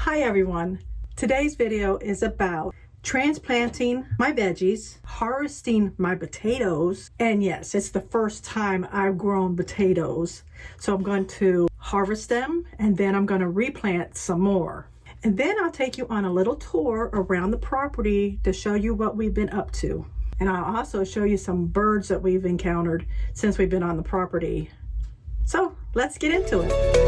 Hi everyone. Today's video is about transplanting my veggies, harvesting my potatoes, and yes, it's the first time I've grown potatoes. So I'm going to harvest them and then I'm going to replant some more. And then I'll take you on a little tour around the property to show you what we've been up to. And I'll also show you some birds that we've encountered since we've been on the property. So let's get into it.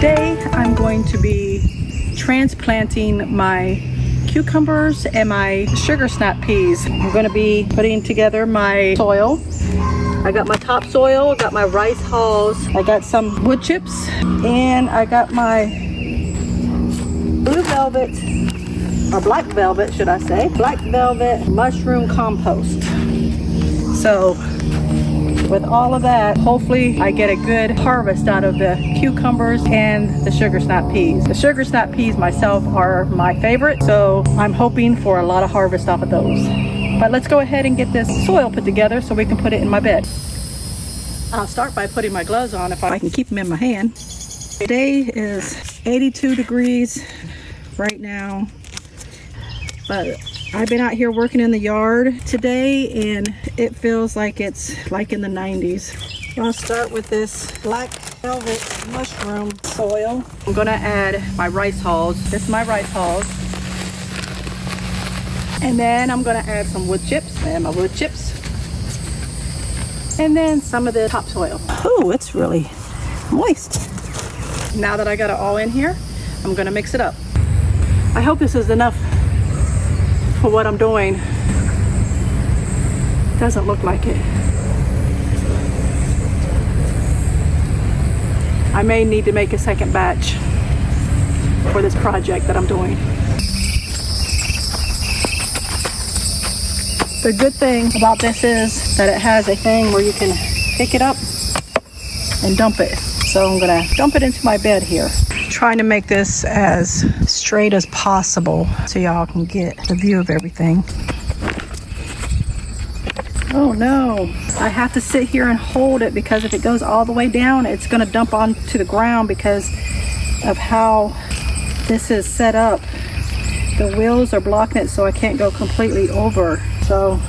Today I'm going to be transplanting my cucumbers and my sugar snap peas. I'm going to be putting together my soil. I got my topsoil, got my rice hulls, I got some wood chips, and I got my blue velvet, or black velvet should I say, black velvet mushroom compost. So with all of that, hopefully I get a good harvest out of the cucumbers and the sugar snap peas. The sugar snap peas myself are my favorite, so I'm hoping for a lot of harvest off of those. But let's go ahead and get this soil put together so we can put it in my bed. I'll start by putting my gloves on if I can keep them in my hand. Today is 82 degrees right now, but I've been out here working in the yard today and it feels like it's like in the 90s. I'll start with this black velvet mushroom soil. I'm gonna add my rice hulls. This is my rice hulls. And then I'm gonna add some wood chips and my wood chips. And then some of the topsoil. Oh, it's really moist. Now that I got it all in here, I'm gonna mix it up. I hope this is enough for what I'm doing. Doesn't look like it. I may need to make a second batch for this project that I'm doing. The good thing about this is that it has a thing where you can pick it up and dump it. So I'm gonna dump it into my bed here. Trying to make this as straight as possible so y'all can get the view of everything. Oh no, I have to sit here and hold it because if it goes all the way down, it's gonna dump onto the ground because of how this is set up. The wheels are blocking it so I can't go completely over. So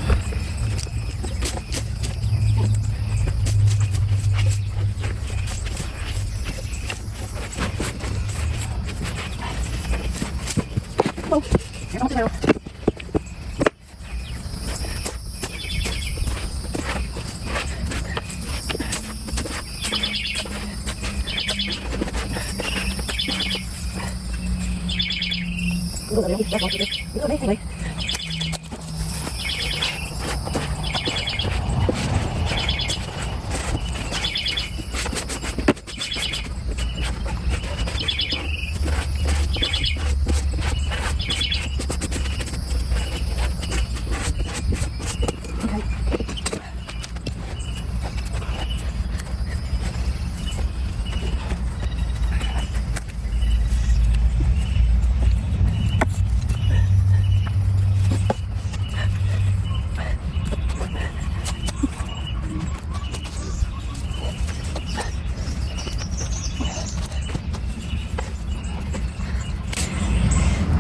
oh, you're not there.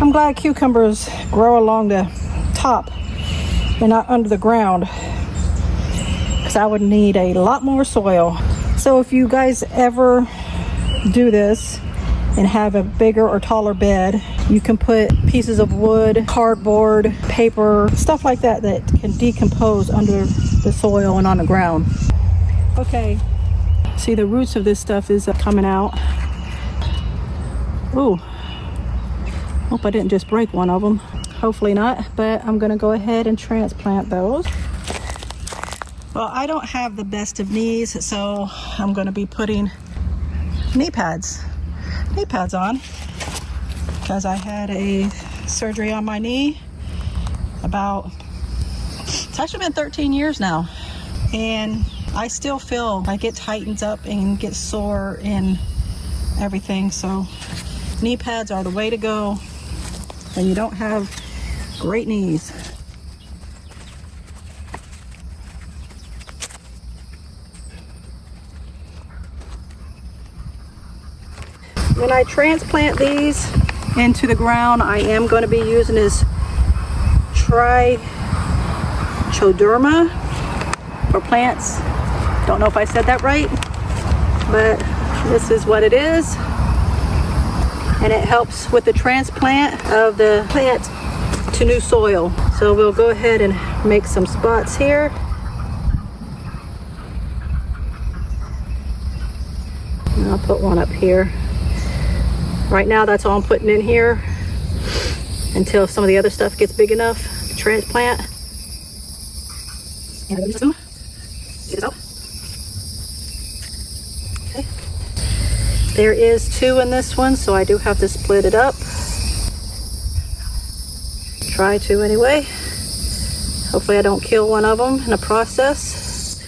I'm glad cucumbers grow along the top and not under the ground because I would need a lot more soil. So if you guys ever do this and have a bigger or taller bed, you can put pieces of wood, cardboard, paper, stuff like that that can decompose under the soil and on the ground. Okay, see the roots of this stuff is coming out. Ooh. Hope I didn't just break one of them. Hopefully not, but I'm gonna go ahead and transplant those. Well, I don't have the best of knees, so I'm gonna be putting knee pads on because I had a surgery on my knee it's actually been 13 years now. And I still feel like it tightens up and gets sore and everything. So knee pads are the way to go when you don't have great knees. When I transplant these into the ground, I am going to be using this trichoderma for plants. Don't know if I said that right, but this is what it is. And it helps with the transplant of the plant to new soil. So we'll go ahead and make some spots here. And I'll put one up here. Right now that's all I'm putting in here until some of the other stuff gets big enough to transplant. Okay. There is 2 in this one, so I do have to split it up. Try to anyway. Hopefully I don't kill one of them in the process.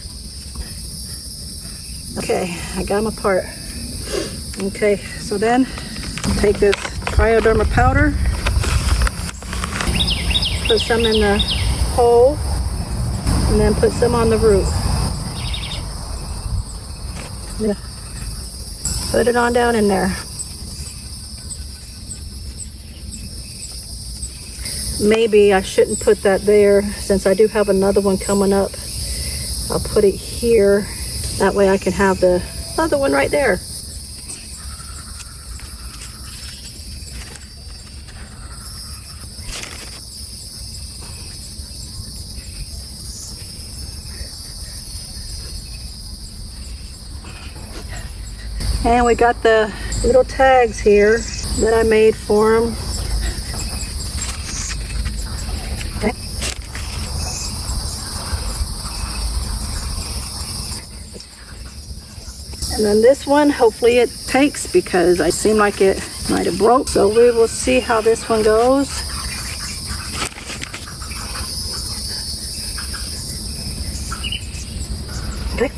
Okay, I got them apart. Okay, so then take this trichoderma powder, put some in the hole, and then put some on the root. Yeah. Put it on down in there. Maybe I shouldn't put that there since I do have another one coming up. I'll put it here. That way I can have the other one right there. And we got the little tags here that I made for them. Okay. And then this one, hopefully it takes because I seem like it might have broke. So we will see how this one goes. Okay.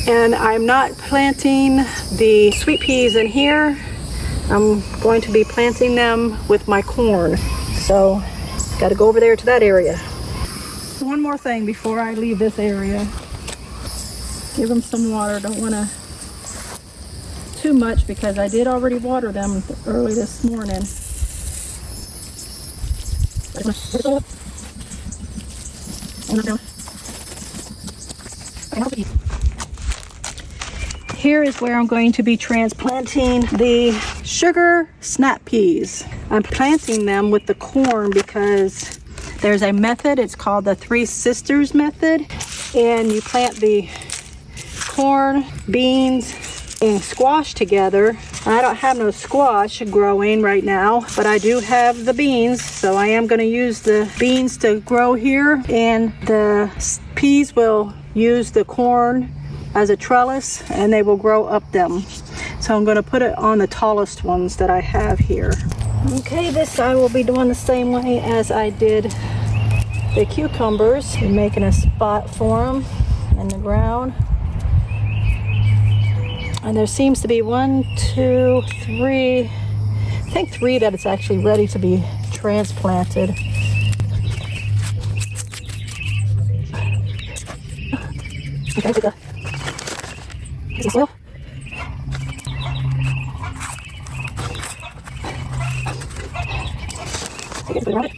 And I'm not planting the sweet peas in here. I'm going to be planting them with my corn. So, got to go over there to that area. One more thing before I leave this area. Give them some water. Don't want to too much because I did already water them early this morning. Here is where I'm going to be transplanting the sugar snap peas. I'm planting them with the corn because there's a method. It's called the 3 Sisters method. And you plant the corn, beans, and squash together. I don't have no squash growing right now, but I do have the beans. So I am going to use the beans to grow here. And the peas will use the corn as a trellis and they will grow up them. So I'm going to put it on the tallest ones that I have here. Okay, this I will be doing the same way as I did the cucumbers. I'm making a spot for them in the ground. And there seems to be 1, 2, 3, I think 3 that it's actually ready to be transplanted. Okay, take a soil. Take it around it.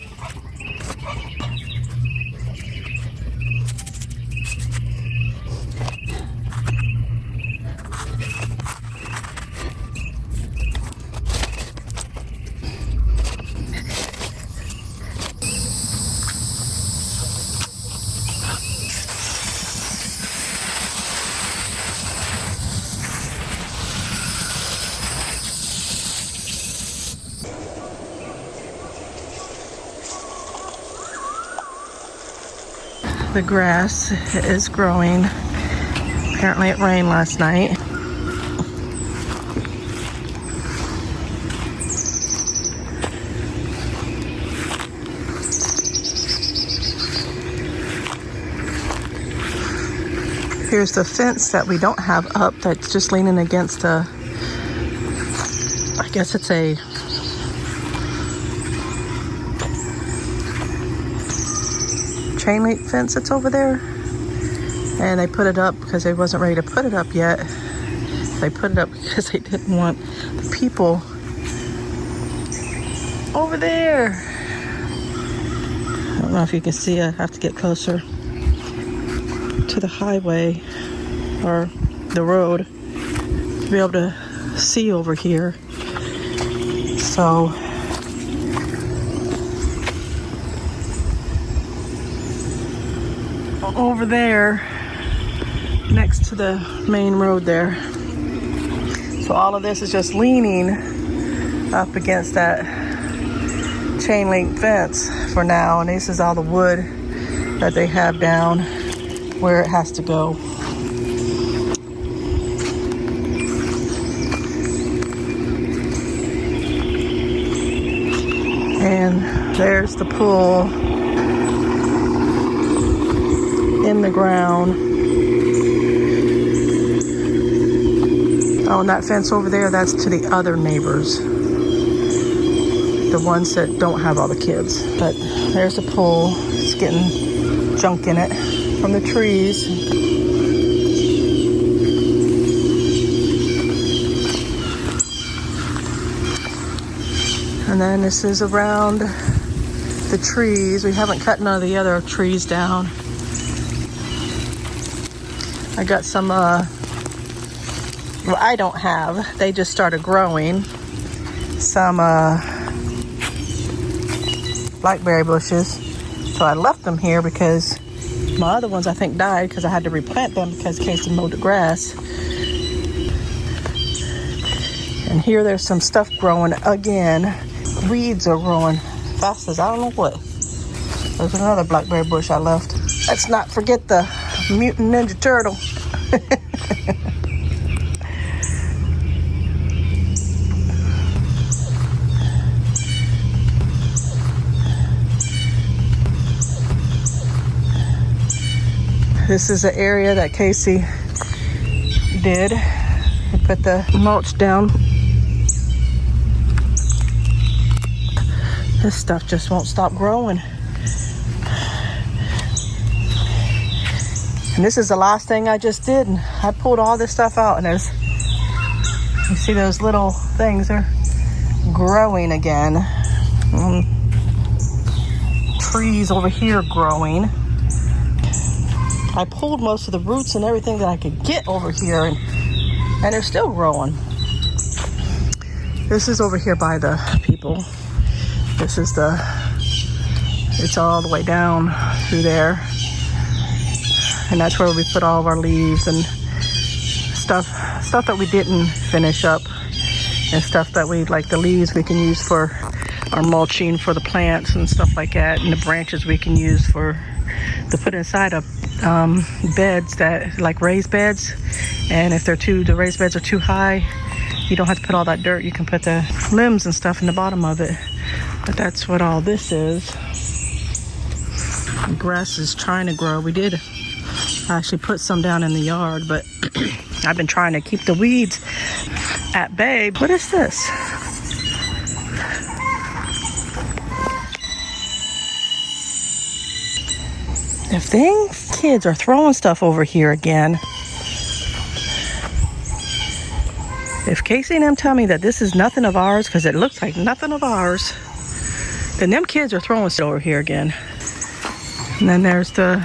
The grass is growing. Apparently it rained last night. Here's the fence that we don't have up that's just leaning against a, I guess it's a chain link fence that's over there, and they put it up because they wasn't ready to put it up yet, They put it up because they didn't want the people over there. I don't know if you can see, I have to get closer to the highway or the road to be able to see over here. So over there next to the main road there. So all of this is just leaning up against that chain link fence for now, and this is all the wood that they have down where it has to go. And there's the pool in the ground. Oh, and that fence over there, that's to the other neighbors, the ones that don't have all the kids. But there's the pool. It's getting junk in it from the trees. And then this is around the trees. We haven't cut none of the other trees down. I got some, well, I don't have. They just started growing. Some blackberry bushes. So I left them here because my other ones I think died because I had to replant them because Casey mowed the grass. And here there's some stuff growing again. Weeds are growing fast as I don't know what. There's another blackberry bush I left. Let's not forget the mutant ninja turtle. This is the area that Casey did. He put the mulch down. This stuff just won't stop growing. And this is the last thing I just did. And I pulled all this stuff out, and there's, you see those little things are growing again. Trees over here growing. I pulled most of the roots and everything that I could get over here, and they're still growing. This is over here by the people. This is it's all the way down through there. And that's where we put all of our leaves and stuff that we didn't finish up, and stuff that we, like the leaves we can use for our mulching for the plants and stuff like that, and the branches we can use to put inside of beds, that like raised beds. And if the raised beds are too high, you don't have to put all that dirt. You can put the limbs and stuff in the bottom of it. But that's what all this is. The grass is trying to grow. We did actually put some down in the yard, but I've been trying to keep the weeds at bay. What is this? If these kids are throwing stuff over here again, if Casey and them tell me that this is nothing of ours, because it looks like nothing of ours, then them kids are throwing stuff over here again. And then there's the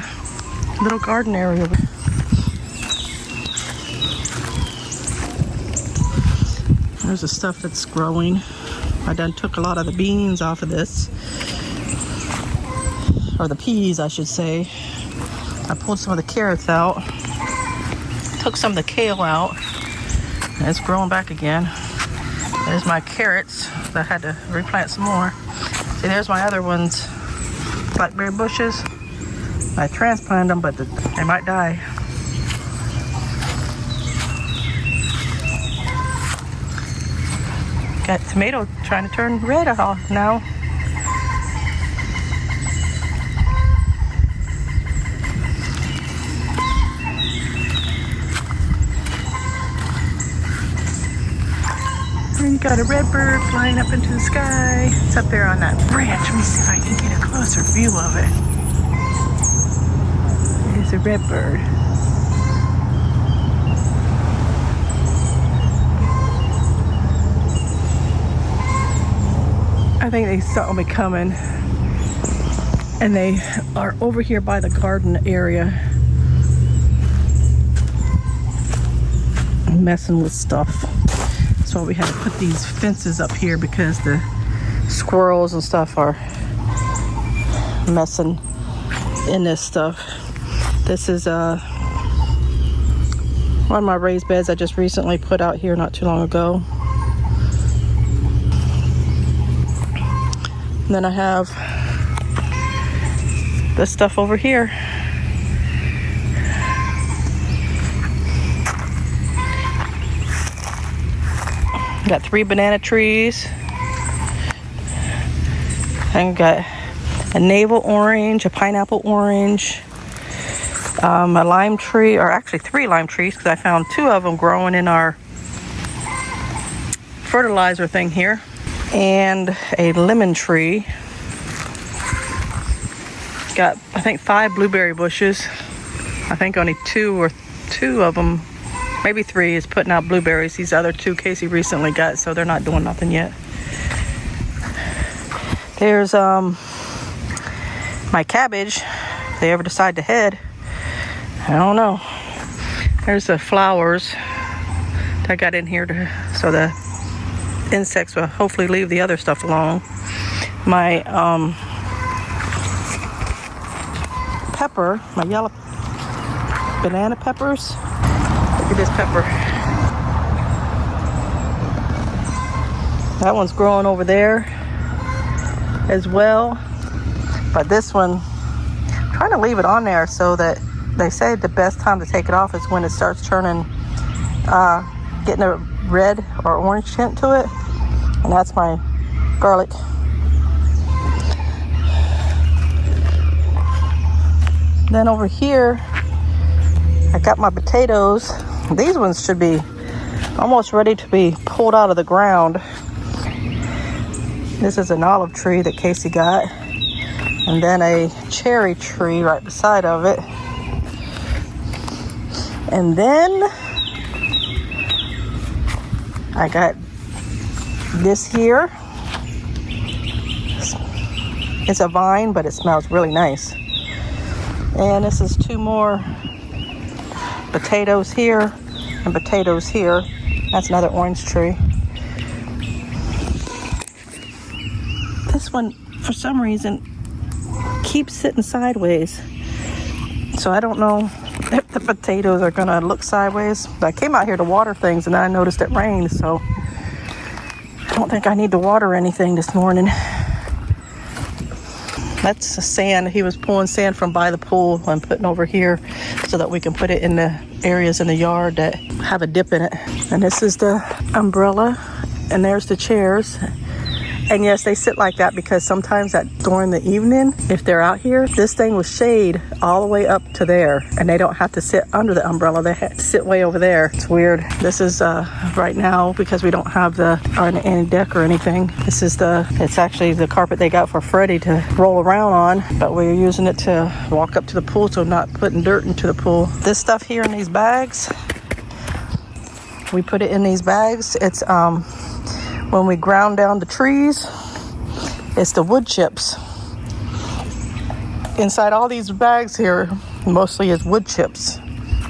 little garden area. There's the stuff that's growing. I done took a lot of the beans off of this. Or the peas, I should say. I pulled some of the carrots out. Took some of the kale out. And it's growing back again. There's my carrots. I had to replant some more. See, there's my other ones. Blackberry bushes. I transplanted them, but they might die. Got tomato trying to turn red off now. And got a red bird flying up into the sky. It's up there on that branch. Let me see if I can get a closer view of it. There's a red bird. I think they saw me coming, and they are over here by the garden area messing with stuff. So we had to put these fences up here because the squirrels and stuff are messing in this stuff. This is one of my raised beds I just recently put out here not too long ago. And then I have this stuff over here. Got 3 banana trees. And got a navel orange, a pineapple orange, a lime tree, or actually 3 lime trees because I found 2 of them growing in our fertilizer thing here, and a lemon tree. Got, I think, 5 blueberry bushes. I think only 2 of them, maybe 3, is putting out blueberries. These other 2 Casey recently got, so they're not doing nothing yet. There's my cabbage, if they ever decide to head. I don't know. There's the flowers that I got in here so the insects will hopefully leave the other stuff alone. My pepper, my yellow banana peppers. Look at this pepper. That one's growing over there as well. But this one, I'm trying to leave it on there so that they say the best time to take it off is when it starts turning, getting a red or orange tint to it. And that's my garlic. Then over here, I got my potatoes. These ones should be almost ready to be pulled out of the ground. This is an olive tree that Casey got. And then a cherry tree right beside of it. And then I got this here. It's a vine, but it smells really nice. And this is 2 more potatoes here and potatoes here. That's another orange tree. This one, for some reason, keeps sitting sideways. So I don't know if the potatoes are gonna look sideways. But I came out here to water things and then I noticed it rained, so I don't think I need to water anything this morning. That's sand. He was pulling sand from by the pool and putting over here so that we can put it in the areas in the yard that have a dip in it. And this is the umbrella, and there's the chairs. And yes, they sit like that because sometimes during the evening, if they're out here, this thing will shade all the way up to there, and they don't have to sit under the umbrella. They have to sit way over there. It's weird. This is right now, because we don't have any deck or anything. It's actually the carpet they got for Freddie to roll around on, but we're using it to walk up to the pool, so I'm not putting dirt into the pool. This stuff here in these bags, we put it in these bags. It's when we ground down the trees, it's the wood chips. Inside all these bags here, mostly is wood chips.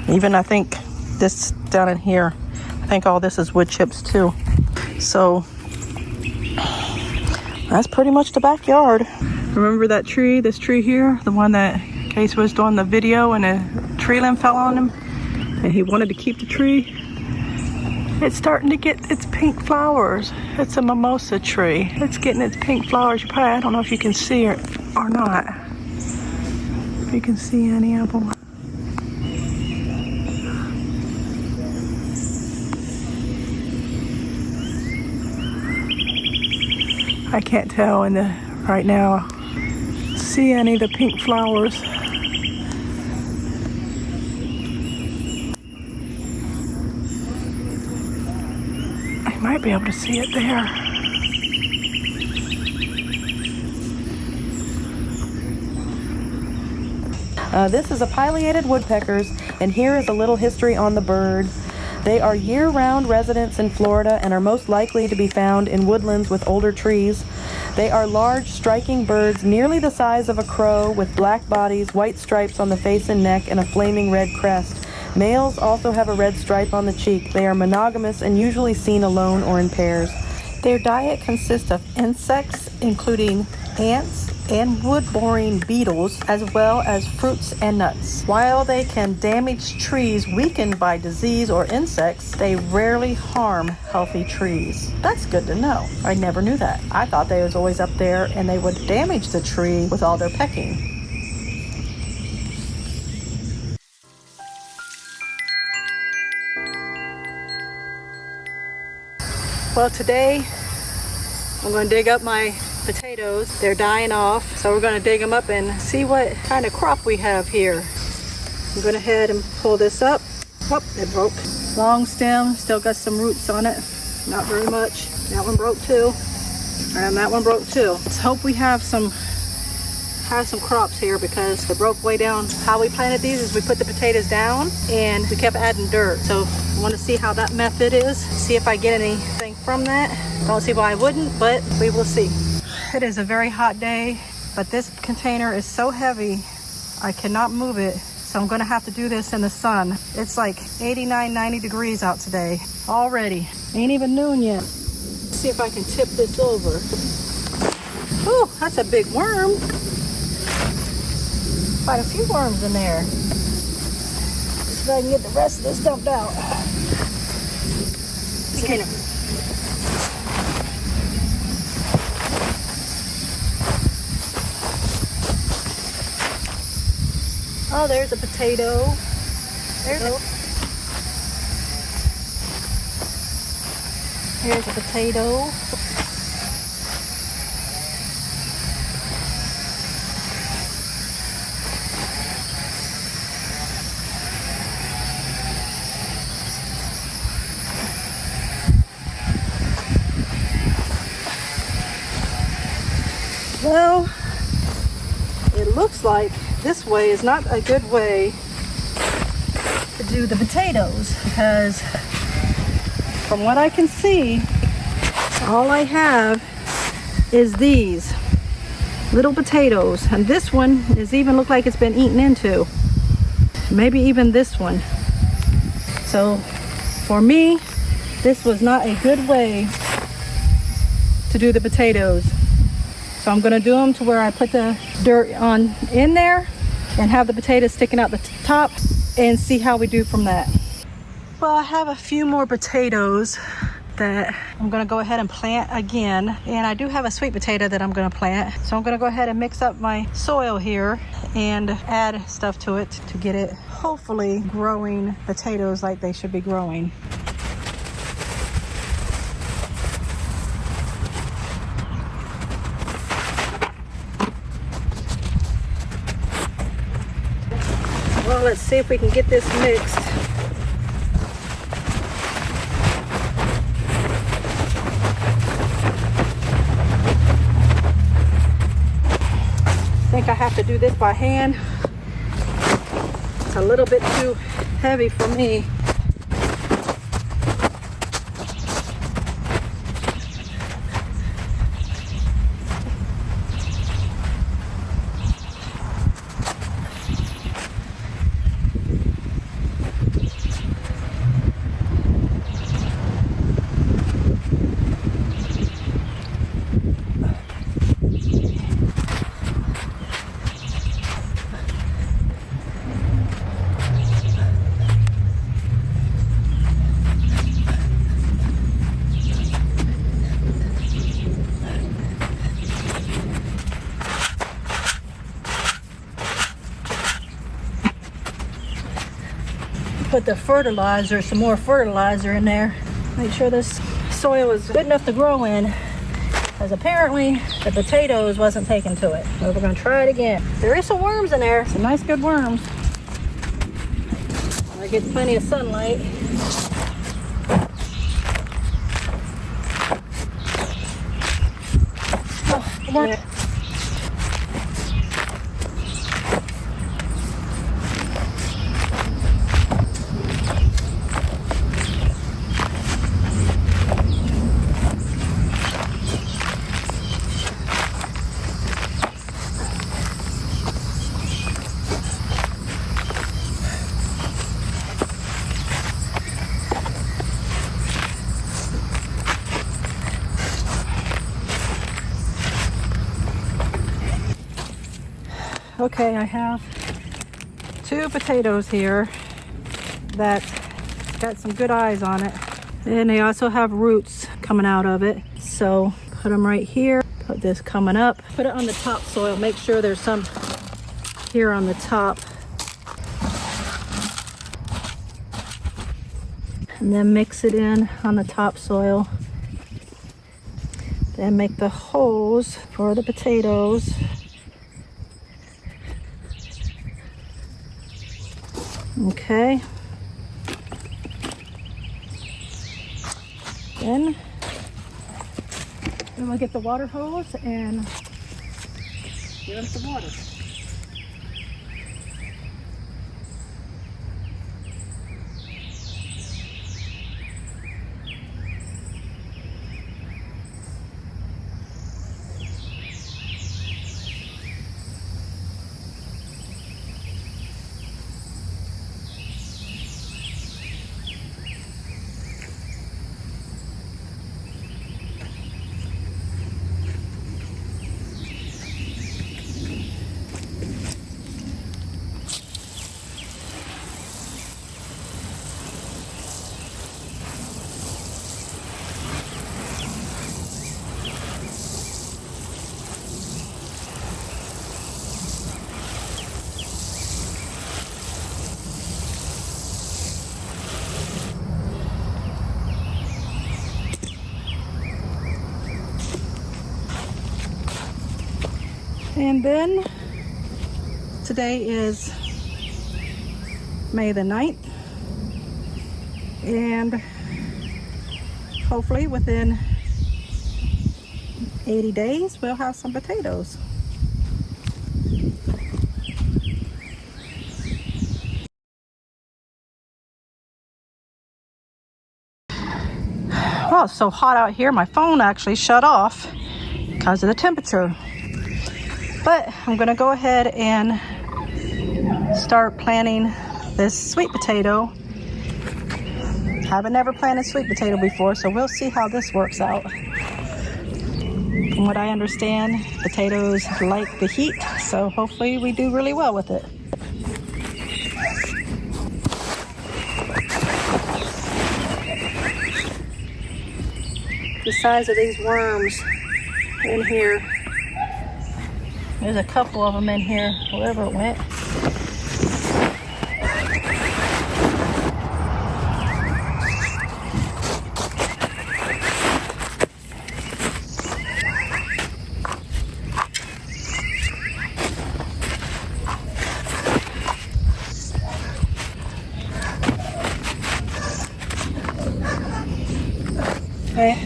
Even I think this down in here, I think all this is wood chips too. So that's pretty much the backyard. Remember that tree, this tree here? The one that Case was doing the video and a tree limb fell on him? And he wanted to keep the tree. It's starting to get its pink flowers. It's a mimosa tree. It's getting its pink flowers. I don't know if you can see it or not. If you can see any of them. I can't tell right now. See any of the pink flowers. Might be able to see it there. This is a pileated woodpeckers, and here is a little history on the bird. They are year-round residents in Florida and are most likely to be found in woodlands with older trees. They are large, striking birds nearly the size of a crow with black bodies, white stripes on the face and neck, and a flaming red crest. Males also have a red stripe on the cheek. They are monogamous and usually seen alone or in pairs. Their diet consists of insects, including ants and wood-boring beetles, as well as fruits and nuts. While they can damage trees weakened by disease or insects, they rarely harm healthy trees. That's good to know. I never knew that. I thought they was always up there and they would damage the tree with all their pecking. Well, today I'm going to dig up my potatoes. They're dying off, so we're going to dig them up and see what kind of crop we have here. I'm going to head and pull this up. Oh, it broke. Long stem, still got some roots on it. Not very much. That one broke too, and that one broke too. Let's hope we have some crops here, because they broke way down. How we planted these is we put the potatoes down and we kept adding dirt. So I want to see how that method is, see if I get anything from that. Don't see why I wouldn't, but we will see. It is a very hot day, but this container is so heavy I cannot move it, so I'm gonna have to do this in the sun. It's like 89, 90 degrees out today already. Ain't even noon yet. Let's see if I can tip this over. Oh, that's a big worm. Quite a few worms in there. See if I can get the rest of this dumped out. Okay. Oh, there's a potato. There's a potato. Well, it looks like this way is not a good way to do the potatoes, because from what I can see, all I have is these little potatoes, and this one is even look like it's been eaten into. Maybe even this one. So for me, this was not a good way to do the potatoes. So I'm gonna do them to where I put the dirt on in there and have the potatoes sticking out the top and see how we do from that. Well, I have a few more potatoes that I'm gonna go ahead and plant again. And I do have a sweet potato that I'm gonna plant. So I'm gonna go ahead and mix up my soil here and add stuff to it to get it hopefully growing potatoes like they should be growing. Well, let's see if we can get this mixed. I think I have to do this by hand. It's a little bit too heavy for me. Put the fertilizer, some more fertilizer in there. Make sure this soil is good enough to grow in, because apparently the potatoes wasn't taken to it. So we're gonna try it again. There is some worms in there, some nice good worms. I get plenty of sunlight. Oh, worm. Okay, I have 2 potatoes here that got some good eyes on it. And they also have roots coming out of it. So put them right here. Put this coming up. Put it on the topsoil. Make sure there's some here on the top. And then mix it in on the topsoil. Then make the holes for the potatoes. Okay. Then we'll get the water hose and give it the water. And then today is May the 9th, and hopefully within 80 days we'll have some potatoes. Oh, it's so hot out here. My phone actually shut off because of the temperature. But I'm gonna go ahead and start planting this sweet potato. Haven't never planted sweet potato before, so we'll see how this works out. From what I understand, potatoes like the heat, so hopefully we do really well with it. The size of these worms in here. There's a couple of them in here, wherever it went. Okay.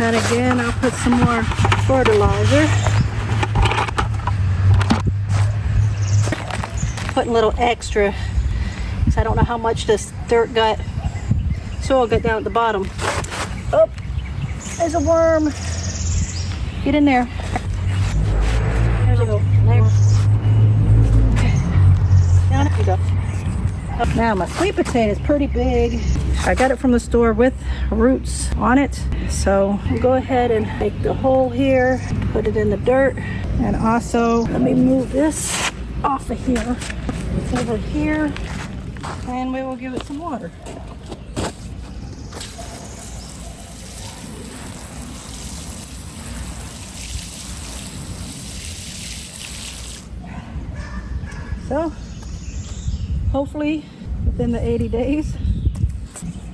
And again, I'll put some more fertilizer. Put a little extra, because I don't know how much this soil got down at the bottom. Oh, there's a worm. Get in there. There's a go. There. Down you go. Now my sweet potato is pretty big. I got it from the store with roots on it. So we'll go ahead and make the hole here, put it in the dirt, and also let me move this off of here. It's over here, and we will give it some water. So hopefully within the 80 days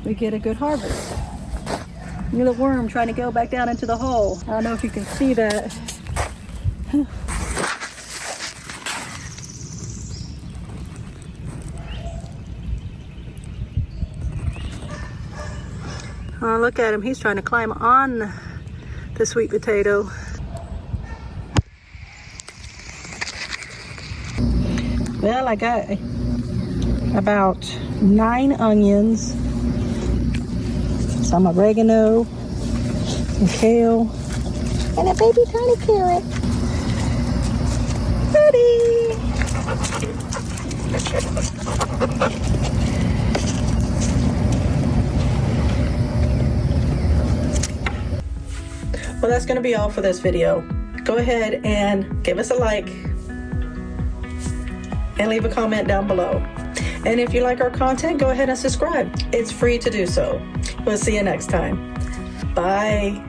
we get a good harvest. Look at the worm trying to go back down into the hole. I don't know if you can see that. Oh, look at him. He's trying to climb on the sweet potato. Well, I got about 9 onions, some oregano, some kale, and a baby tiny carrot. Ready! Well, that's going to be all for this video. Go ahead and give us a like and leave a comment down below. And if you like our content, go ahead and subscribe. It's free to do so. We'll see you next time. Bye.